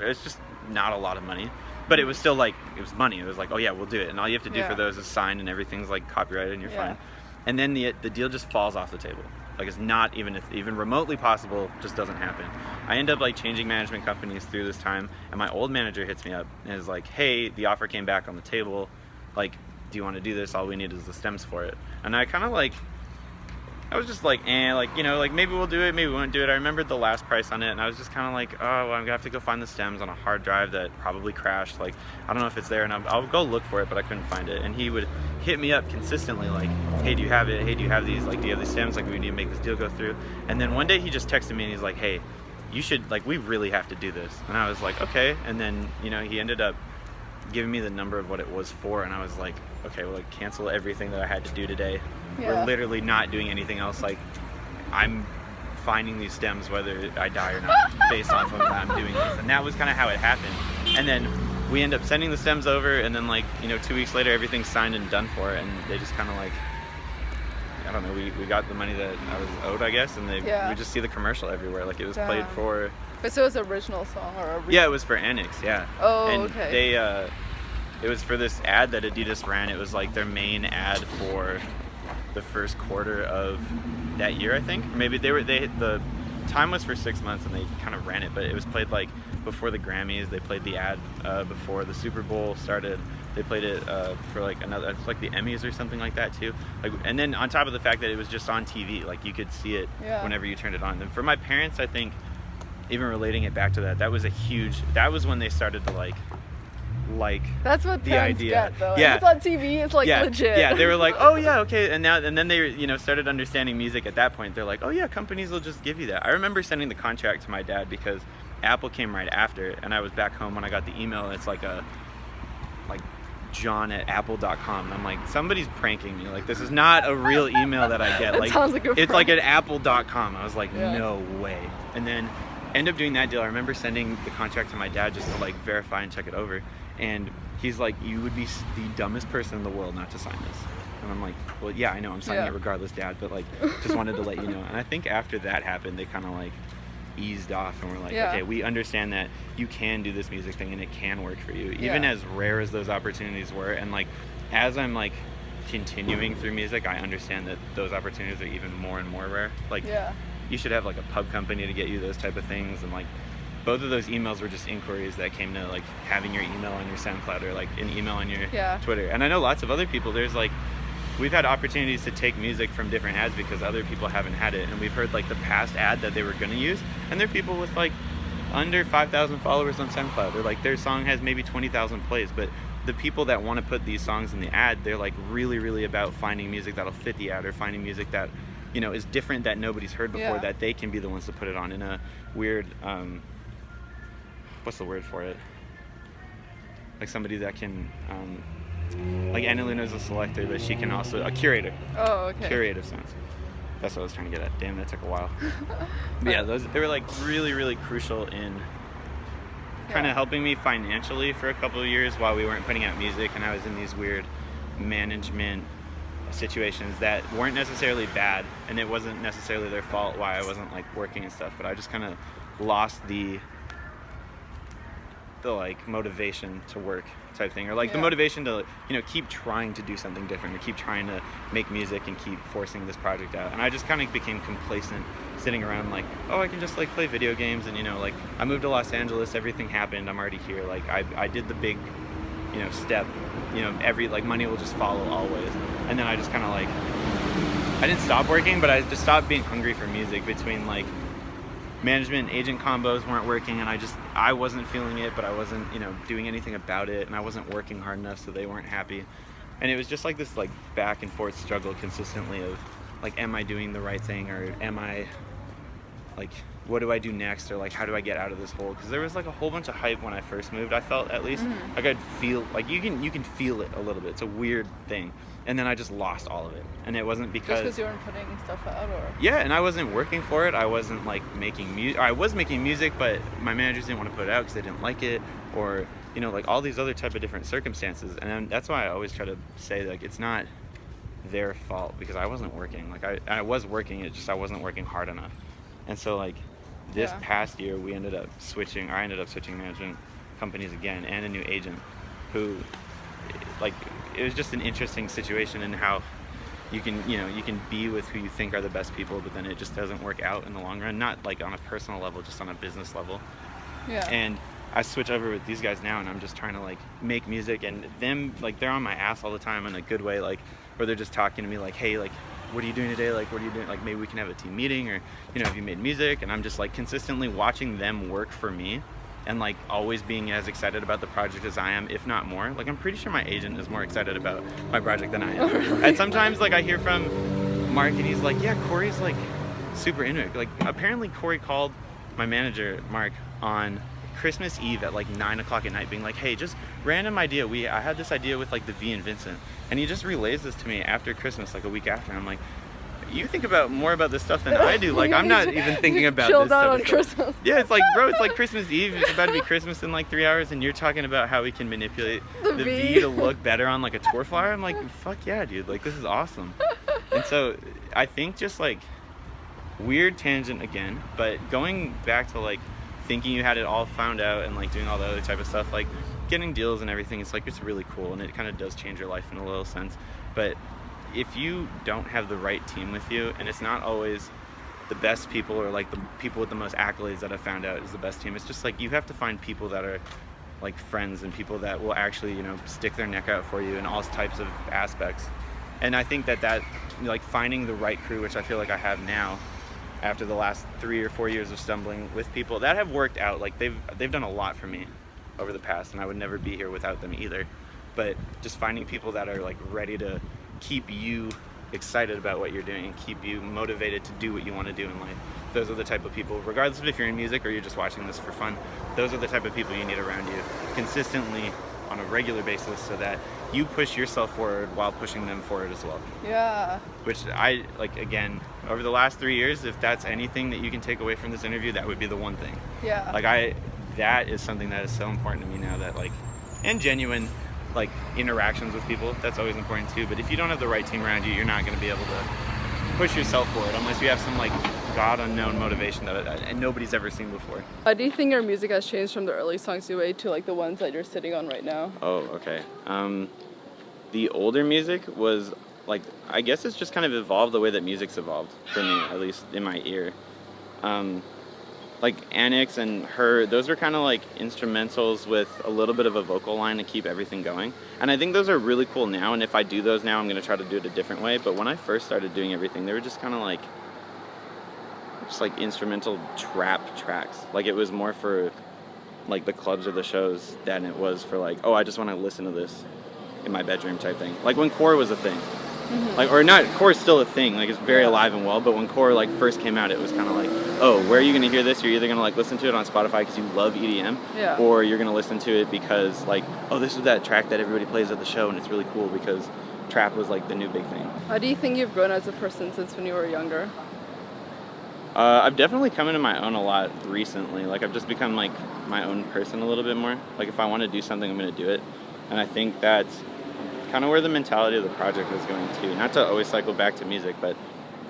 It's just not a lot of money. But it was still like, it was money. It was like, oh yeah, we'll do it. And all you have to do for those is sign, and everything's like copyrighted and you're fine. And then the deal just falls off the table. Like it's not even remotely possible, just doesn't happen. I end up like changing management companies through this time, and my old manager hits me up and is like, hey, the offer came back on the table. Like, do you want to do this? All we need is the stems for it. And I kind of like I was just like, like, you know, like maybe we'll do it, maybe we won't do it. I remembered the last price on it, and I was just kind of like, oh, well, I'm gonna have to go find the stems on a hard drive that probably crashed. Like, I don't know if it's there, and I'll go look for it, but I couldn't find it. And he would hit me up consistently, like, hey, do you have it? Hey, do you have these? Like, do you have these stems? Like, we need to make this deal go through. And then one day he just texted me, and he's like, hey, you should, like, we really have to do this. And I was like, okay. And then, you know, he ended up giving me the number of what it was for, and I was like, okay, well, like, cancel everything that I had to do today. Yeah. We're literally not doing anything else. Like, I'm finding these stems whether I die or not based off of that I'm doing this. And that was kind of how it happened. And then we end up sending the stems over, and then, like, you know, 2 weeks later everything's signed and done for, and they just kind of, like, I don't know, we got the money that I was owed, I guess, and we just see the commercial everywhere. Like, it was played for. But so it was an original song or yeah, it was for Annex, yeah. Oh, and okay. They it was for this ad that Adidas ran. It was like their main ad for the first quarter of that year, I think. Maybe the time was for 6 months, and they kind of ran it, but it was played like before the Grammys. They played the ad before the Super Bowl started. They played it for like like the Emmys or something like that too. Like, and then on top of the fact that it was just on TV, like you could see it whenever you turned it on. And for my parents, I think, even relating it back to that was a huge. That was when they started to like that's what the parents idea. get, though. Yeah. If it's on TV, it's like legit. Yeah, they were like, oh yeah, okay, and then they, you know, started understanding music at that point. They're like, oh yeah, companies will just give you that. I remember sending the contract to my dad because Apple came right after, and I was back home when I got the email, and it's like John@apple.com, and I'm like, somebody's pranking me. Like, this is not a real email that I get. Like, sounds like a it's prank. like at apple.com. I was like, no way. And then end up doing that deal. I remember sending the contract to my dad just to like verify and check it over, and he's like, you would be the dumbest person in the world not to sign this. And I'm like, well, yeah, I know, I'm signing it regardless, Dad, but like, just wanted to let you know. And I think after that happened, they kind of like eased off, and we're like, okay, we understand that you can do this music thing and it can work for you, even as rare as those opportunities were. And like, as I'm like continuing through music, I understand that those opportunities are even more and more rare. Like, you should have like a pub company to get you those type of things. And like, both of those emails were just inquiries that came to like having your email on your SoundCloud or like an email on your Twitter. And I know lots of other people, there's like, we've had opportunities to take music from different ads because other people haven't had it, and we've heard like the past ad that they were going to use, and they're people with like under 5,000 followers on SoundCloud, or like their song has maybe 20,000 plays, but the people that want to put these songs in the ad, they're like really, really about finding music that'll fit the ad, or finding music that, you know, is different, that nobody's heard before, that they can be the ones to put it on in a weird, what's the word for it? Like somebody that can, like Anna Luna's a selector, but she can also, a curator. Oh, okay. Curative sense. That's what I was trying to get at. Damn, that took a while. But yeah, they were like really, really crucial in kind of helping me financially for a couple of years while we weren't putting out music, and I was in these weird management situations that weren't necessarily bad, and it wasn't necessarily their fault why I wasn't like working and stuff, but I just kind of lost the like motivation to work type thing, or like the motivation to, you know, keep trying to do something different, or keep trying to make music and keep forcing this project out. And I just kind of became complacent, sitting around like, oh, I can just like play video games, and, you know, like I moved to Los Angeles, everything happened, I'm already here, like I did the big, you know, step, you know, every like money will just follow always. And then I just kind of like, I didn't stop working, but I just stopped being hungry for music. Between like management and agent combos weren't working, and I wasn't feeling it, but I wasn't, you know, doing anything about it, and I wasn't working hard enough, so they weren't happy. And it was just like this like back and forth struggle consistently of like, am I doing the right thing, or am I like, what do I do next, or like, how do I get out of this hole? Because there was like a whole bunch of hype when I first moved. I felt, at least, like I'd feel like you can feel it a little bit. It's a weird thing. And then I just lost all of it, and it wasn't because... Just because you weren't putting stuff out, or... Yeah, and I wasn't working for it. I wasn't like making music. I was making music, but my managers didn't want to put it out because they didn't like it, or, you know, like all these other type of different circumstances. And then that's why I always try to say, like, it's not their fault, because I wasn't working. Like I was working, it just I wasn't working hard enough. And so like this past year, I ended up switching management companies again, and a new agent who, like, it was just an interesting situation in how you can be with who you think are the best people, but then it just doesn't work out in the long run. Not like on a personal level, just on a business level. Yeah. And I switch over with these guys now, and I'm just trying to like make music, and them, like, they're on my ass all the time in a good way, like, where they're just talking to me like, hey, like, what are you doing today? Like, what are you doing? Like, maybe we can have a team meeting, or, you know, have you made music? And I'm just like consistently watching them work for me, and like always being as excited about the project as I am, if not more. Like, I'm pretty sure my agent is more excited about my project than I am. And sometimes like I hear from Mark and he's like, yeah, Corey's like super into it. Like, apparently Corey called my manager, Mark, on Christmas Eve at like 9 o'clock at night being like, hey, just random idea. I had this idea with like the V and Vincent. And he just relays this to me after Christmas, like a week after. And I'm like, you think about more about this stuff than I do. Like, I'm not even thinking about chilled this out stuff. on Christmas. Yeah, it's like, bro, it's like Christmas Eve. It's about to be Christmas in like 3 hours, and you're talking about how we can manipulate the V to look better on like a tour flyer. I'm like, fuck yeah, dude. Like, this is awesome. And so I think just like, weird tangent again, but going back to like thinking you had it all found out and like doing all the other type of stuff, like getting deals and everything, it's like, it's really cool, and it kind of does change your life in a little sense. But if you don't have the right team with you, and it's not always the best people or like the people with the most accolades that I've found out is the best team, it's just like you have to find people that are like friends and people that will actually, you know, stick their neck out for you in all types of aspects. And I think that like finding the right crew, which I feel like I have now after the last 3 or 4 years of stumbling with people that have worked out, like they've done a lot for me over the past, and I would never be here without them either. But just finding people that are like ready to keep you excited about what you're doing and keep you motivated to do what you want to do in life. Those are the type of people, regardless of if you're in music or you're just watching this for fun, those are the type of people you need around you consistently on a regular basis, so that you push yourself forward while pushing them forward as well. Yeah. Which I, like, again, over the last 3 years, if that's anything that you can take away from this interview, that would be the one thing. Yeah. Like, that is something that is so important to me now, that like, and genuine like interactions with people, that's always important too. But if you don't have the right team around you, you're not going to be able to push yourself forward unless you have some like God unknown motivation that nobody's ever seen before. Do you think your music has changed from the early songs you made to like the ones that you're sitting on right now? Oh, okay. The older music was like, I guess it's just kind of evolved the way that music's evolved for me, at least in my ear. Like Annex and Her, those are kind of like instrumentals with a little bit of a vocal line to keep everything going. And I think those are really cool now, and if I do those now, I'm going to try to do it a different way. But when I first started doing everything, they were just kind of like, just like instrumental trap tracks. Like, it was more for like the clubs or the shows than it was for like, oh, I just want to listen to this in my bedroom type thing. Like when Core was a thing. Mm-hmm. Like, or not, Core's still a thing, like it's very alive and well, but when Core like first came out, it was kind of like, oh, where are you going to hear this? You're either going to like listen to it on Spotify because you love EDM, or you're going to listen to it because like, oh, this is that track that everybody plays at the show and it's really cool because trap was like the new big thing. How do you think you've grown as a person since when you were younger? I've definitely come into my own a lot recently. Like, I've just become like my own person a little bit more. Like, if I want to do something, I'm going to do it. And I think that's kind of where the mentality of the project is going to. Not to always cycle back to music, but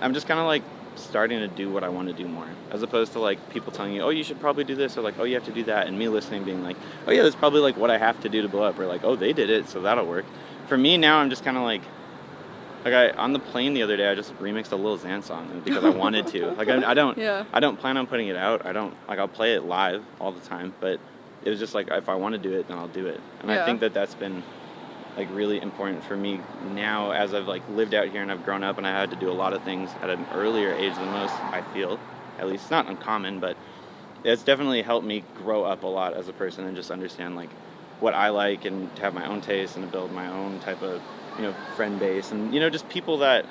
I'm just kind of like starting to do what I want to do more, as opposed to like people telling you, oh, you should probably do this, or like, oh, you have to do that, and me listening being like, oh yeah, that's probably like what I have to do to blow up, or like, oh, they did it, so that'll work. For me now, I'm just kind of like on the plane the other day, I just remixed a Lil Xan song because I wanted to. Like, I don't plan on putting it out. I'll play it live all the time, but it was just like, if I want to do it, then I'll do it. And I think that's been like really important for me now, as I've like lived out here and I've grown up and I had to do a lot of things at an earlier age than most, I feel. At least it's not uncommon, but it's definitely helped me grow up a lot as a person and just understand like what I like and to have my own taste and to build my own type of, you know, friend base and, you know, just people that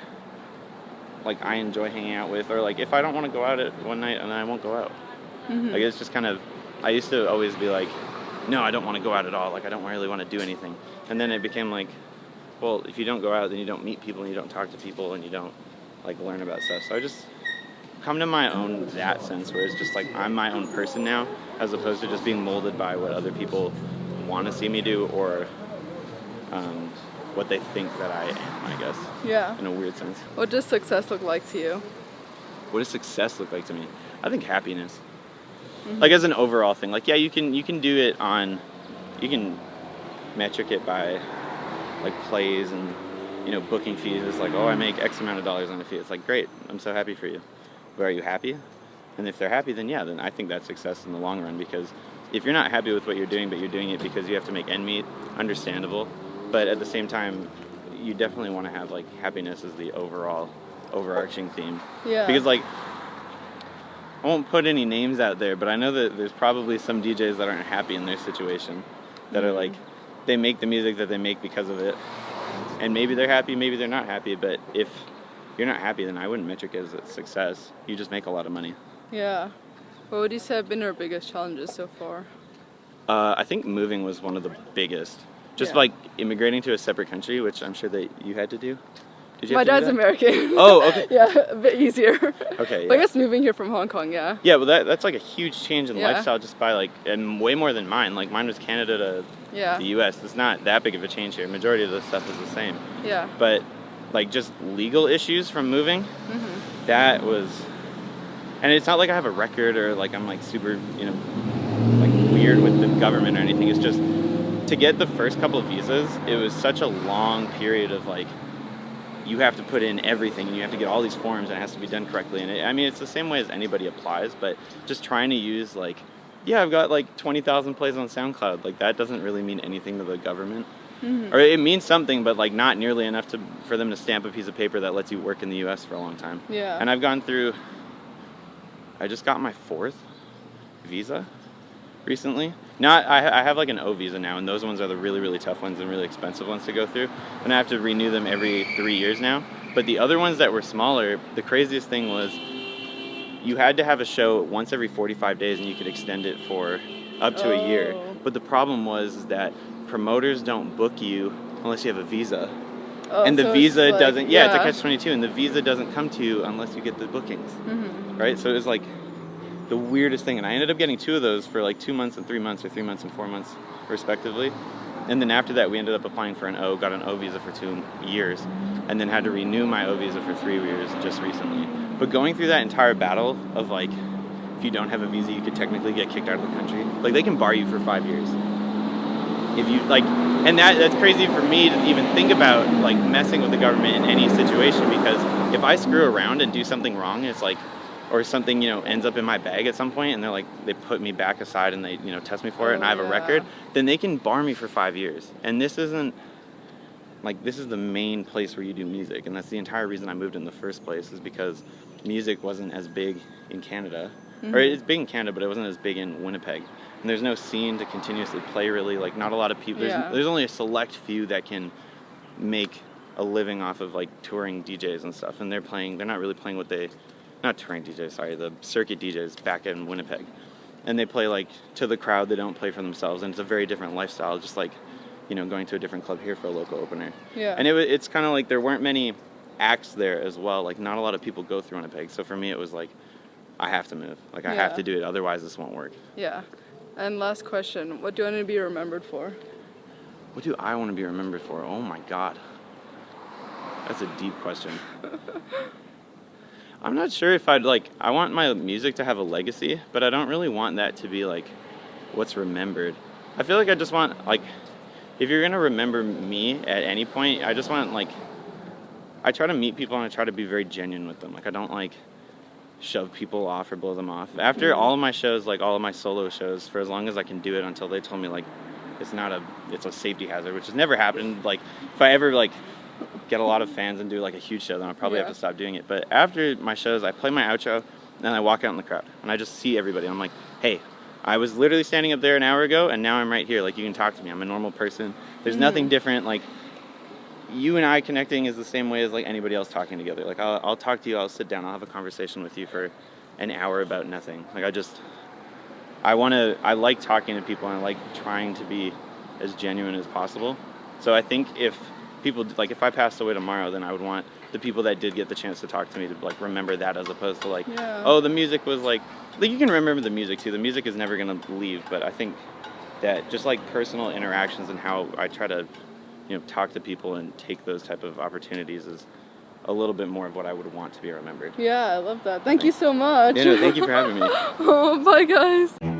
like I enjoy hanging out with, or like if I don't want to go out at one night, and I won't go out. Mm-hmm. Like, it's just kind of, I used to always be like, no, I don't want to go out at all. Like, I don't really want to do anything. And then it became like, well, if you don't go out, then you don't meet people and you don't talk to people and you don't like learn about stuff. So I just come to my own that sense where it's just like I'm my own person now, as opposed to just being molded by what other people want to see me do, or what they think that I am, I guess. Yeah. In a weird sense. What does success look like to you? What does success look like to me? I think happiness. Mm-hmm. Like, as an overall thing. Like, yeah, you can do it on, you can metric it by like plays and, you know, booking fees. It's like, oh, I make X amount of dollars on a fee. It's like, great, I'm so happy for you. But are you happy? And if they're happy, then yeah, then I think that's success in the long run, because if you're not happy with what you're doing, but you're doing it because you have to make end meet, understandable. But at the same time, you definitely want to have like happiness as the overall overarching theme. Yeah. Because like, I won't put any names out there, but I know that there's probably some DJs that aren't happy in their situation, that are like, they make the music that they make because of it, and maybe they're happy, maybe they're not happy, but if you're not happy, then I wouldn't metric it as a success. You just make a lot of money. Yeah. What would you say have been your biggest challenges so far? I think moving was one of the biggest. Just like immigrating to a separate country, which I'm sure that you had to do. Did you My have to do dad's that? American. Oh, okay. Yeah, a bit easier. Okay, But I yeah. guess moving here from Hong Kong, yeah. Yeah, well, that's like a huge change in Yeah. lifestyle just by like, and way more than mine. Like mine was Canada to Yeah. the U.S. It's not that big of a change here. Majority of the stuff is the same. Yeah. But like just legal issues from moving, that was, and it's not like I have a record or like I'm like super, you know, like weird with the government or anything. It's just to get the first couple of visas, it was such a long period of like, you have to put in everything and you have to get all these forms and it has to be done correctly. And I mean, it's the same way as anybody applies, but just trying to use like, yeah, I've got like 20,000 plays on SoundCloud. Like that doesn't really mean anything to the government. Or it means something, but like not nearly enough for them to stamp a piece of paper that lets you work in the U.S. for a long time. Yeah. And I've gone through, I just got my 4th visa recently. Now I have like an O visa now, and those ones are the really, really tough ones and really expensive ones to go through. And I have to renew them every 3 years now. But the other ones that were smaller, the craziest thing was you had to have a show once every 45 days and you could extend it for up to a year. But the problem was that promoters don't book you unless you have a visa. And the so visa it's like, doesn't, it's a catch-22, and the visa doesn't come to you unless you get the bookings, right? So it was like the weirdest thing, and I ended up getting 2 of those for like 2 months and 3 months, or 3 months and 4 months, respectively. And then after that, we ended up applying for an O, got an O visa for 2 years, and then had to renew my O visa for 3 years just recently. But going through that entire battle of like, if you don't have a visa, you could technically get kicked out of the country. Like they can bar you for 5 years. If you like, and that's crazy for me to even think about like messing with the government in any situation, because if I screw around and do something wrong, it's like, or something, you know, ends up in my bag at some point and they're like, they put me back aside and they, you know, test me for it and I have a record, then they can bar me for 5 years. And this isn't, like, this is the main place where you do music, and that's the entire reason I moved in the first place, is because music wasn't as big in Canada. Or it's big in Canada, but it wasn't as big in Winnipeg. And there's no scene to continuously play, really. Like, not a lot of people. There's only a select few that can make a living off of, like, touring DJs and stuff. And they're not really playing not touring DJs, sorry, the circuit DJs back in Winnipeg. And they play, like, to the crowd. They don't play for themselves. And it's a very different lifestyle, just like, you know, going to a different club here for a local opener. Yeah. And it's kind of like there weren't many acts there as well. Like, not a lot of people go through Winnipeg. So for me, it was like, I have to move. Like, I have to do it. Otherwise, this won't work. Yeah. And last question, what do you want to be remembered for? What do I want to be remembered for? Oh, my God. That's a deep question. I'm not sure if I want my music to have a legacy, but I don't really want that to be, like, what's remembered. I feel like I just want, like, if you're going to remember me at any point, I just want, like, I try to meet people and I try to be very genuine with them. Like, I don't, like, shove people off or blow them off. After all of my shows, like all of my solo shows, for as long as I can do it, until they told me like it's a safety hazard, which has never happened. Like if I ever like get a lot of fans and do like a huge show, then I'll probably have to stop doing it. But after my shows, I play my outro and I walk out in the crowd and I just see everybody. I'm like, hey, I was literally standing up there an hour ago and now I'm right here. Like you can talk to me. I'm a normal person. There's nothing different. Like you and I connecting is the same way as like anybody else talking together. Like I'll talk to you, I'll sit down, I'll have a conversation with you for an hour about nothing. Like I like talking to people and I like trying to be as genuine as possible. So I think if if I passed away tomorrow, then I would want the people that did get the chance to talk to me to like remember that, as opposed to like, oh, the music was like you can remember the music too. The music is never gonna leave, but I think that just like personal interactions and how I try to, you know, talk to people and take those type of opportunities is a little bit more of what I would want to be remembered. Yeah, I love that. Thank you so much. Yeah, no, thank you for having me. Oh, bye guys.